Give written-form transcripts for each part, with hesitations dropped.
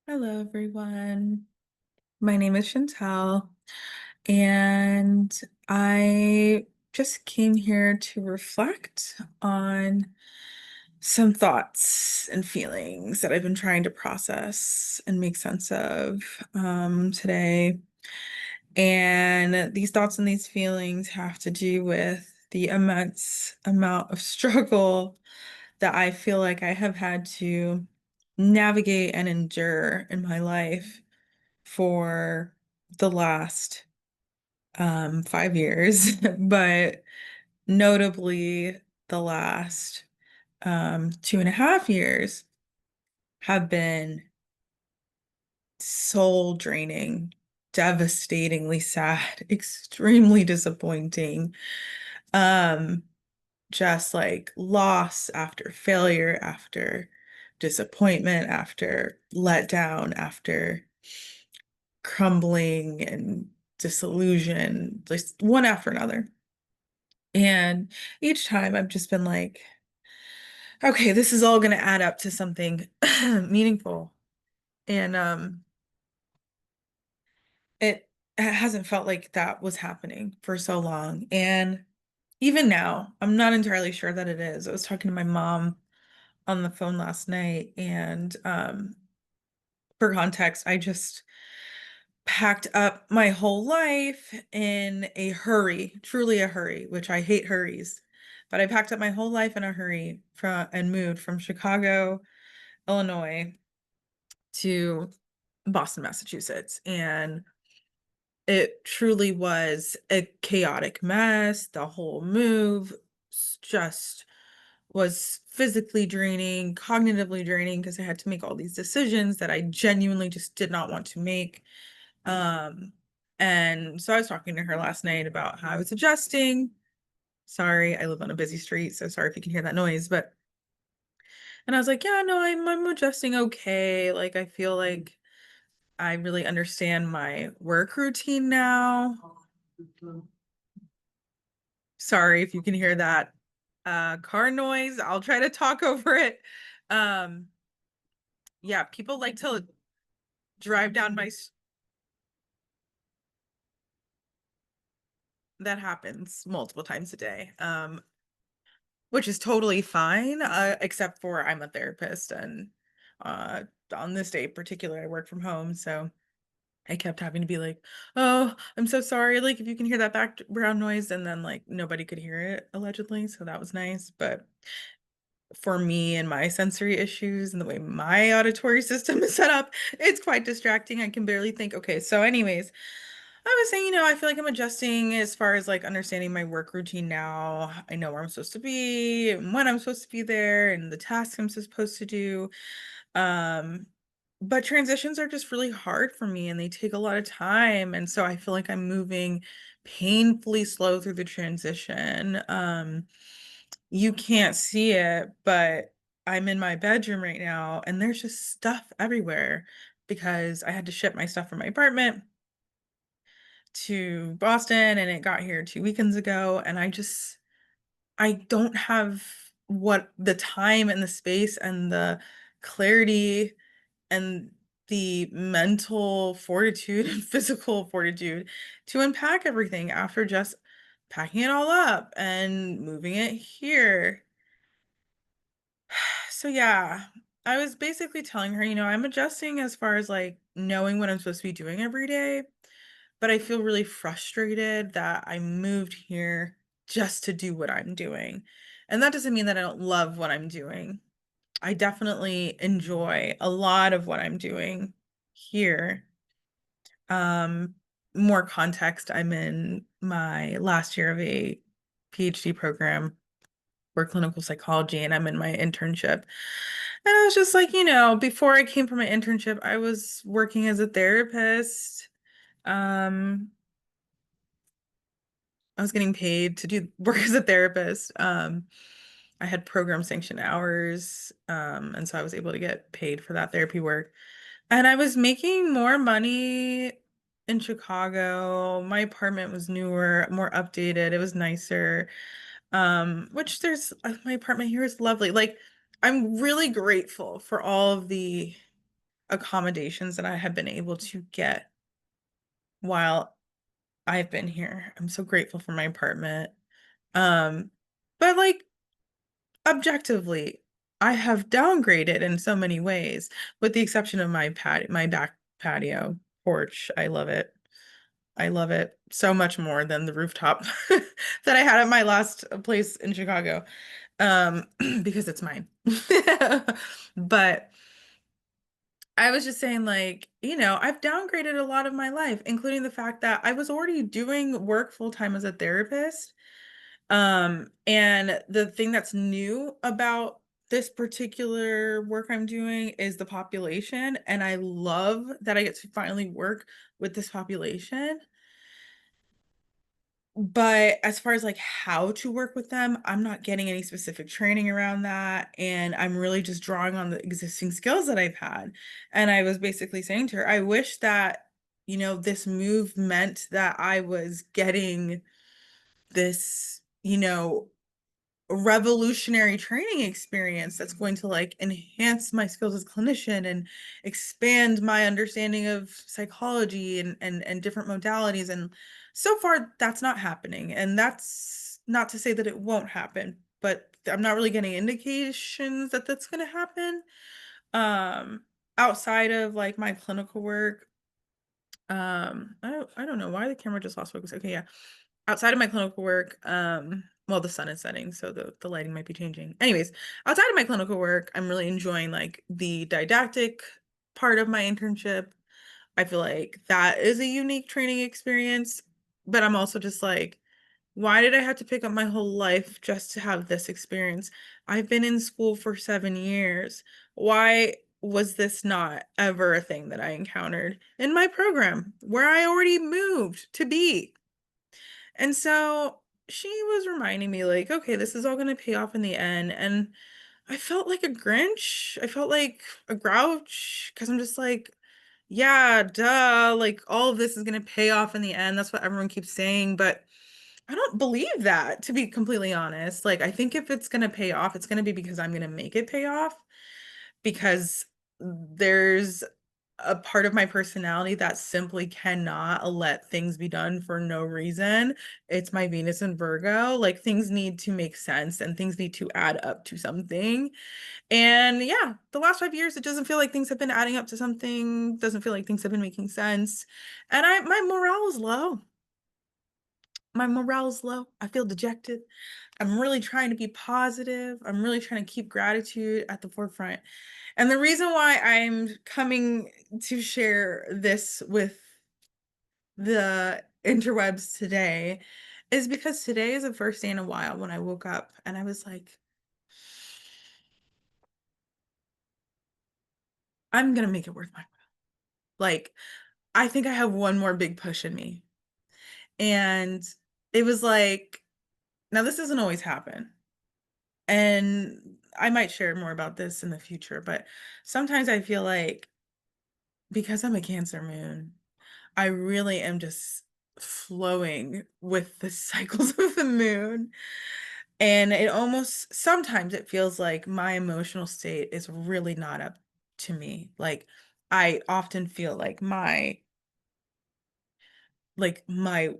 Hello, everyone. My name is Chantel, and I just came here to reflect on some thoughts and feelings that I've been trying to process and make sense of today. And these thoughts and these feelings have to do with the immense amount of struggle that I feel like I have had to navigate and endure in my life for the last 5 years, but notably the last 2.5 years have been soul draining, devastatingly sad, extremely disappointing. Um, just like loss after failure, after disappointment, after letdown, after crumbling and disillusion, just one after another. And each time I've just been like, okay, this is all going to add up to something meaningful. And it hasn't felt like that was happening for so long. And even now, I'm not entirely sure that it is. I was talking to my mom on the phone last night, and for context, I just packed up my whole life in a hurry, truly a hurry, which I hate hurries. But I packed up my whole life in a hurry and moved from Chicago, Illinois to Boston, Massachusetts. And it truly was a chaotic mess. The whole move just was physically draining, cognitively draining, because I had to make all these decisions that I genuinely just did not want to make. Um, and so I was talking to her last night about how I was adjusting. Sorry, I live on a busy street, so sorry if you can hear that noise, but and I was like, yeah, no, I'm adjusting okay. Like I feel like I really understand my work routine now. Sorry if you can hear that car noise. I'll try to talk over it. Um, yeah, people like to drive down that happens multiple times a day. Which is totally fine, except for I'm a therapist and uh on this day in particular I work from home, so I kept having to be like, "Oh, I'm so sorry, like if you can hear that background noise," and then like nobody could hear it allegedly, so that was nice. But for me and my sensory issues and the way my auditory system is set up, it's quite distracting. I can barely think. Okay, so anyways, I was saying, I feel like I'm adjusting as far as like understanding my work routine now. I know where I'm supposed to be and when I'm supposed to be there and the tasks I'm supposed to do. Um, but transitions are just really hard for me and they take a lot of time. And so I feel like I'm moving painfully slow through the transition. You can't see it, but I'm in my bedroom right now and there's just stuff everywhere because I had to ship my stuff from my apartment to Boston and it got here 2 weekends ago. And I don't have what the time and the space and the clarity and the mental fortitude and physical fortitude to unpack everything after just packing it all up and moving it here. So yeah, I was basically telling her, I'm adjusting as far as like knowing what I'm supposed to be doing every day, but I feel really frustrated that I moved here just to do what I'm doing. And that doesn't mean that I don't love what I'm doing. I definitely enjoy a lot of what I'm doing here. Um, More context, I'm in my last year of a PhD program for clinical psychology, and I'm in my internship. And I was just like, before I came for my internship, I was working as a therapist. Um, I was getting paid to do work as a therapist. I had program sanctioned hours, and so I was able to get paid for that therapy work. And I was making more money in Chicago. My apartment was newer, more updated. It was nicer. Which there's my apartment here is lovely. Like, I'm really grateful for all of the accommodations that I have been able to get while I've been here. I'm so grateful for my apartment. Um, but like objectively, I have downgraded in so many ways, with the exception of my back patio porch. I love it. I love it so much more than the rooftop that I had at my last place in Chicago. Because it's mine. But I was just saying, like, I've downgraded a lot of my life, including the fact that I was already doing work full time as a therapist. And the thing that's new about this particular work I'm doing is the population. And I love that I get to finally work with this population. But as far as like how to work with them, I'm not getting any specific training around that. And I'm really just drawing on the existing skills that I've had. And I was basically saying to her, I wish that, this move meant that I was getting this, revolutionary training experience that's going to like enhance my skills as a clinician and expand my understanding of psychology and different modalities. And so far that's not happening, and that's not to say that it won't happen, but I'm not really getting indications that that's going to happen. um Outside of like my clinical work, I don't know why the camera just lost focus. Okay, yeah, outside of my clinical work, well, the sun is setting, so the lighting might be changing. Anyways, outside of my clinical work, I'm really enjoying like the didactic part of my internship. I feel like that is a unique training experience, but I'm also just like, why did I have to pick up my whole life just to have this experience? I've been in school for 7 years. Why was this not ever a thing that I encountered in my program where I already moved to be? And so she was reminding me, like, okay, this is all going to pay off in the end. And I felt like a Grinch. I felt like a grouch because I'm just like, yeah, duh. Like, all of this is going to pay off in the end. That's what everyone keeps saying. But I don't believe that, to be completely honest. Like, I think if it's going to pay off, it's going to be because I'm going to make it pay off, because there's a part of my personality that simply cannot let things be done for no reason. It's my Venus in Virgo. Like, things need to make sense and things need to add up to something. And yeah, the last 5 years, it doesn't feel like things have been adding up to something. Doesn't feel like things have been making sense. And my morale is low. My morale is low. I feel dejected. I'm really trying to be positive. I'm really trying to keep gratitude at the forefront. And the reason why I'm coming to share this with the interwebs today is because today is the first day in a while when I woke up and I was like, I'm gonna make it worth my while. Like, I think I have one more big push in me. And it was like, now this doesn't always happen. And I might share more about this in the future, but sometimes I feel like because I'm a Cancer moon, I really am just flowing with the cycles of the moon. And it almost sometimes it feels like my emotional state is really not up to me. Like, I often feel like the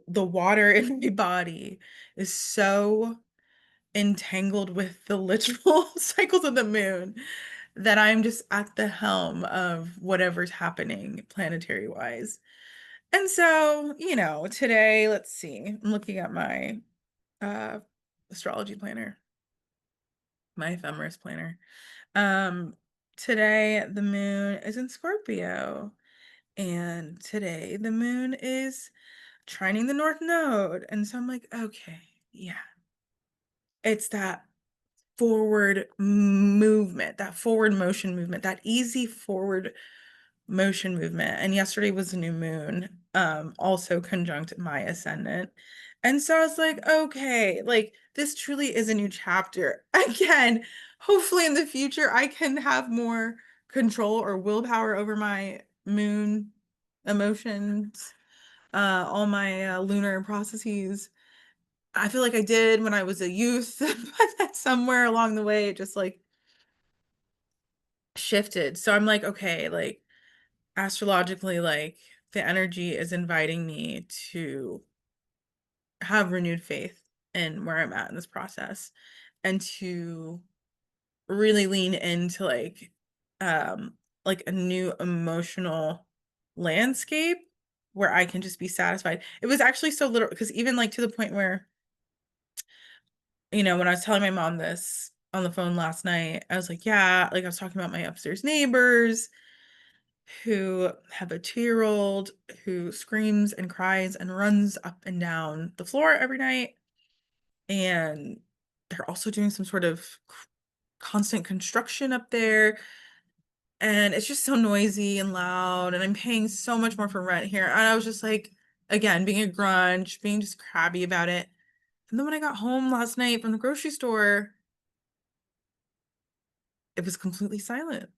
water in my body is so entangled with the literal cycles of the moon that I'm just at the helm of whatever's happening planetary wise. And so, today, let's see. I'm looking at my uh astrology planner, my ephemeris planner. Um Today the moon is in Scorpio, and today the moon is trining the north node. And so I'm like, okay, yeah. It's that forward movement, that forward motion movement, that easy forward motion movement. And yesterday was a new moon, also conjunct my ascendant. And so I was like, okay, like this truly is a new chapter. Again, hopefully in the future I can have more control or willpower over my moon emotions, all my lunar processes. I feel like I did when I was a youth, but that somewhere along the way it just like shifted. So I'm like, okay, like astrologically, like the energy is inviting me to have renewed faith in where I'm at in this process and to really lean into like a new emotional landscape where I can just be satisfied. It was actually so little because even like to the point where, when I was telling my mom this on the phone last night, I was like, yeah, like I was talking about my upstairs neighbors who have a 2-year-old who screams and cries and runs up and down the floor every night. And they're also doing some sort of constant construction up there. And it's just so noisy and loud. And I'm paying so much more for rent here. And I was just like, again, being a grunge, being just crabby about it. And then when I got home last night from the grocery store, it was completely silent.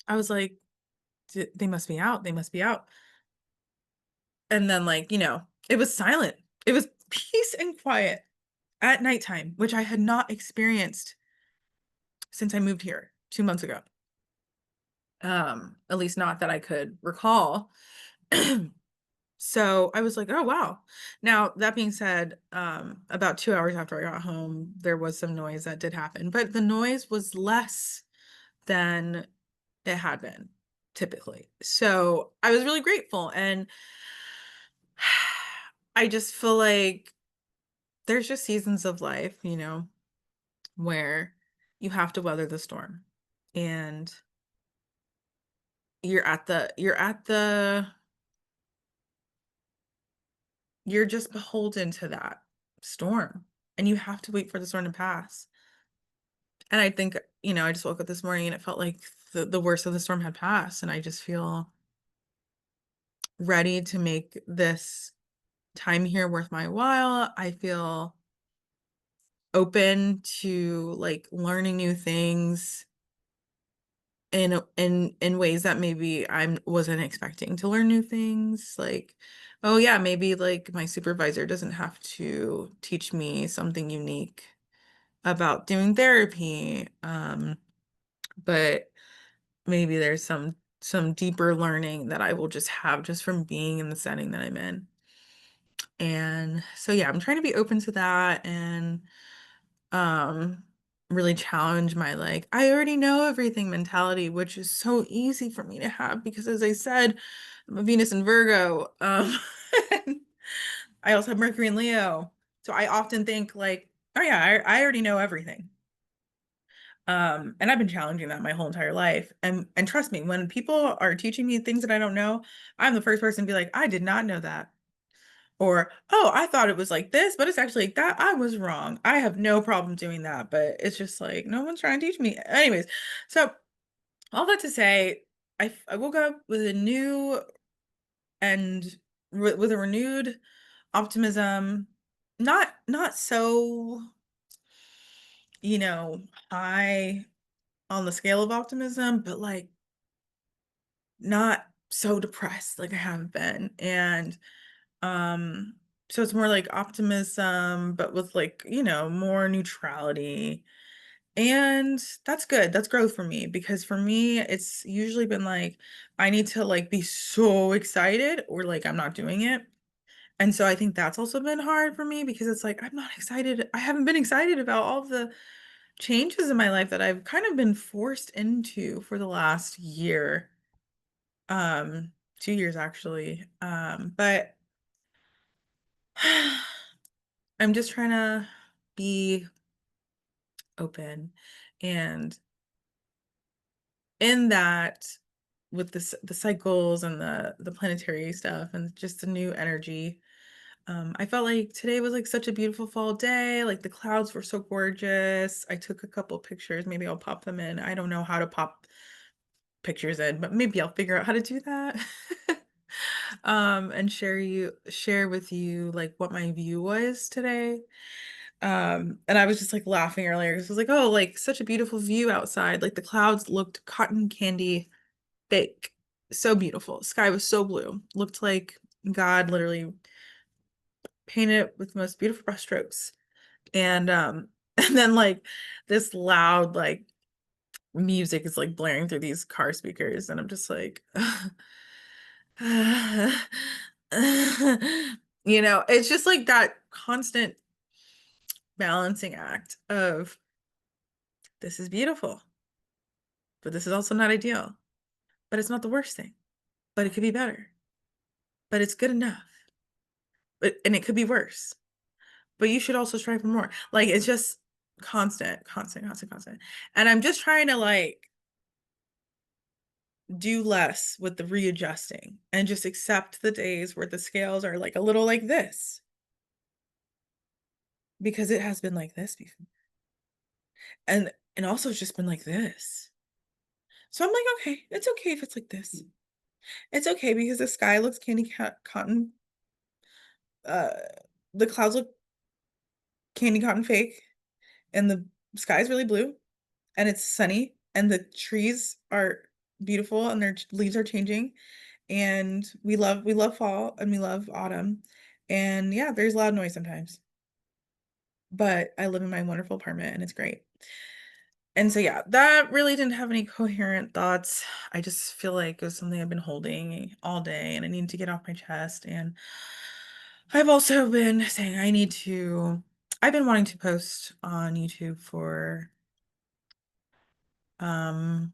I was like, They must be out. They must be out." And then, like, it was silent. It was peace and quiet at nighttime, which I had not experienced since I moved here 2 months ago. At least not that I could recall. So I was like, oh wow. Now, that being said, about 2 hours after I got home, there was some noise that did happen, but the noise was less than it had been typically. So I was really grateful. And I just feel like there's just seasons of life, where you have to weather the storm. And you're just beholden to that storm. And you have to wait for the storm to pass. And I think, I just woke up this morning and it felt like the worst of the storm had passed. And I just feel ready to make this time here worth my while. I feel open to like learning new things in ways that maybe I wasn't expecting to learn new things. Like, oh yeah, maybe like my supervisor doesn't have to teach me something unique about doing therapy. But maybe there's some deeper learning that I will just have just from being in the setting that I'm in. And so yeah, I'm trying to be open to that and um really challenge my like I already know everything mentality, which is so easy for me to have because as I said, I'm a Venus in Virgo. I also have Mercury in Leo. So I often think like, oh yeah, I already know everything. And I've been challenging that my whole entire life. And trust me, when people are teaching me things that I don't know, I'm the first person to be like, I did not know that. Or, oh, I thought it was like this, but it's actually like that. I was wrong. I have no problem doing that, but it's just like no one's trying to teach me. Anyways, so all that to say, I woke up with a new and with a renewed optimism, not so, you know, high on the scale of optimism, but like not so depressed like I have been. And Um, so it's more like optimism, but with like, more neutrality. And that's good. That's growth for me because for me, it's usually been like I need to like be so excited or like I'm not doing it. And so I think that's also been hard for me because it's like I'm not excited. I haven't been excited about all the changes in my life that I've kind of been forced into for the last year. 2 years actually. But I'm just trying to be open. And in that, with the cycles and the planetary stuff and just the new energy, I felt like today was like such a beautiful fall day. Like the clouds were so gorgeous. I took a couple pictures. Maybe I'll pop them in. I don't know how to pop pictures in, but maybe I'll figure out how to do that. And share with you like what my view was today. And I was just like laughing earlier because I was like, oh, like such a beautiful view outside. Like the clouds looked cotton candy fake. So beautiful. Sky was so blue. Looked like God literally painted it with the most beautiful brushstrokes. And and then like this loud like music is like blaring through these car speakers, and I'm just like, it's just like that constant balancing act of this is beautiful, but this is also not ideal, but it's not the worst thing, but it could be better, but it's good enough, and it could be worse, but you should also strive for more. Like it's just constant, constant, constant, constant. And I'm just trying to like do less with the readjusting and just accept the days where the scales are like a little like this because it has been like this before. And also it's just been like this. So I'm like, okay, it's okay if it's like this. It's okay because the sky looks cotton. Uh, the clouds look candy cotton fake, and the sky's really blue, and it's sunny, and the trees are beautiful, and their leaves are changing, and we love fall, and we love autumn, and yeah, there's loud noise sometimes, but I live in my wonderful apartment, and it's great. And so yeah, that really didn't have any coherent thoughts. I just feel like it was something I've been holding all day, and I need to get off my chest. And I've also been saying I've been wanting to post on YouTube for um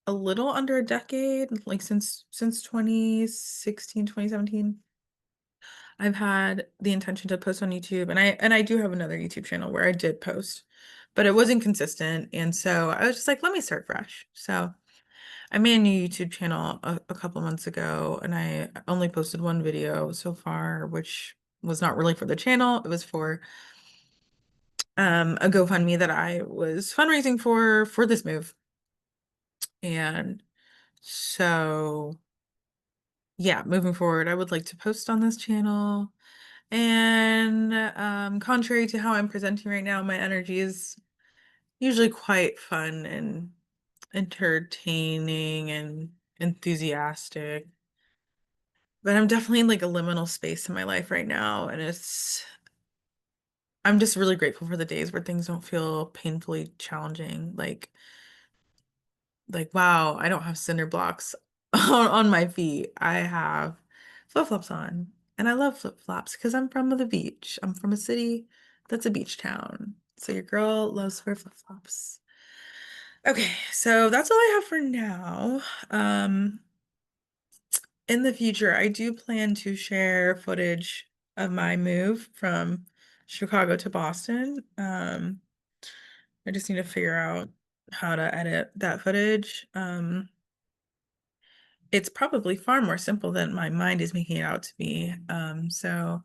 a little under a decade, like since 2016, 2017. I've had the intention to post on YouTube, and I do have another YouTube channel where I did post, but it wasn't consistent, and so I was just like, let me start fresh. So I made a new YouTube channel a couple months ago, and I only posted one video so far, which was not really for the channel. It was for a GoFundMe that I was fundraising for this move. And so yeah, moving forward, I would like to post on this channel. And contrary to how I'm presenting right now, my energy is usually quite fun and entertaining and enthusiastic. But I'm definitely in like a liminal space in my life right now, and I'm just really grateful for the days where things don't feel painfully challenging. Like wow, I don't have cinder blocks on my feet. I have flip-flops on. And I love flip-flops because I'm from the beach. I'm from a city that's a beach town. So your girl loves to wear flip-flops. Okay, so that's all I have for now. Um, in the future, I do plan to share footage of my move from Chicago to Boston. I just need to figure out how to edit that footage. It's probably far more simple than my mind is making it out to be. So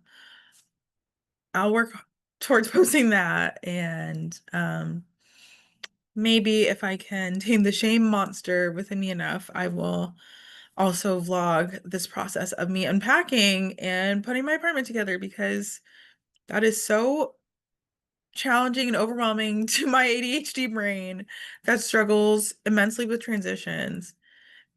I'll work towards posting that, and maybe if I can tame the shame monster within me enough, I will also vlog this process of me unpacking and putting my apartment together because that is so challenging and overwhelming to my ADHD brain that struggles immensely with transitions.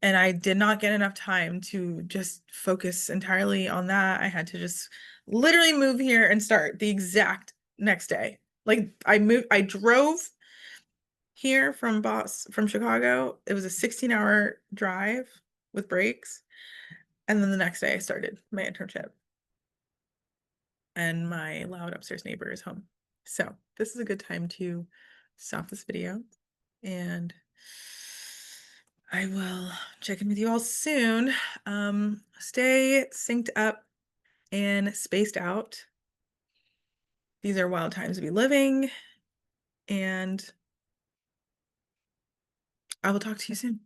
And I did not get enough time to just focus entirely on that. I had to just literally move here and start the exact next day. Like I drove here from Chicago. It was a 16-hour drive with breaks. And then the next day I started my internship. And my loud upstairs neighbor is home. So this is a good time to stop this video, and I will check in with you all soon. Stay synced up and spaced out. These are wild times to be living, and I will talk to you soon.